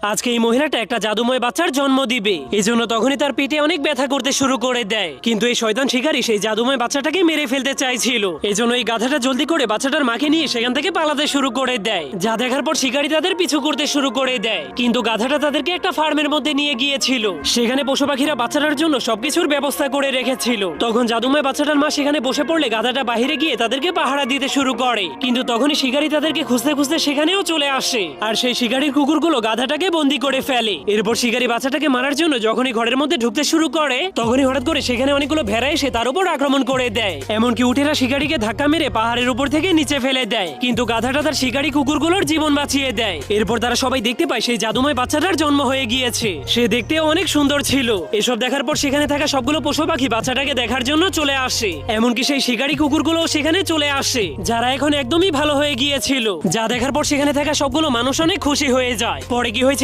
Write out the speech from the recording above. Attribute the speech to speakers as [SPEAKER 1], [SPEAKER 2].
[SPEAKER 1] আজকে এই মহিলাটা একটা জাদুময় বাচ্চার জন্ম দিবে, এজন্য তখনই তার পেটে অনেক ব্যথা করতে শুরু করে দেয়। কিন্তু এই শয়তান শিকারী সেই জাদুময় বাচ্চাটাকে মেরে ফেলতে চাইছিল, এজন্য এই গাধাটা জলদি করে বাচ্চাটার মাকে নিয়ে সেখান থেকে পালাতে শুরু করে দেয়। যা দেখার পর শিকারী তাদের পিছু করতে শুরু করে দেয়, কিন্তু গাধাটা তাদেরকে একটা ফার্মের মধ্যে নিয়ে গিয়েছিল। সেখানে পশু পাখিরা বাচ্চাটার জন্য সবকিছুর ব্যবস্থা করে রেখেছিল। তখন জাদুময় বাচ্চাটার মা সেখানে বসে পড়লে গাধাটা বাহিরে গিয়ে তাদেরকে পাহারা দিতে শুরু করে। কিন্তু তখনই শিকারী তাদেরকে খুঁজতে খুঁজতে সেখানেও চলে আসে, আর সেই শিকারীর কুকুরগুলো গাধাটাকে বন্দি করে ফেলে। এরপর শিকারী বাচ্চাটাকে মারার জন্য যখনই ঘরের মধ্যে ঢুকতে শুরু করে, তখনই হঠাৎ করে সেখানে অনেকগুলো ভেড়া এসে তার উপর আক্রমণ করে দেয়। এমনকি উটেরা শিকারীকে ধাক্কা মেরে পাহাড়ের উপর থেকে নিচে ফেলে দেয়, কিন্তু গাধাটা তার শিকারী কুকুরগুলোর জীবন বাঁচিয়ে দেয়। এরপর তারা সবাই দেখতে পায় সেই জাদুময় বাচ্চাটার জন্ম হয়ে গিয়েছে। সে দেখতেও অনেক সুন্দর ছিল। এসব দেখার পর সেখানে থাকা সবগুলো পশু পাখি বাচ্চাটাকে দেখার জন্য চলে আসে, এমনকি সেই শিকারী কুকুরগুলো সেখানে চলে আসে, যারা এখন একদমই ভালো হয়ে গিয়েছিল। যা দেখার পর সেখানে থাকা সবগুলো মানুষ অনেক খুশি হয়ে যায়। পরে কি হয়েছে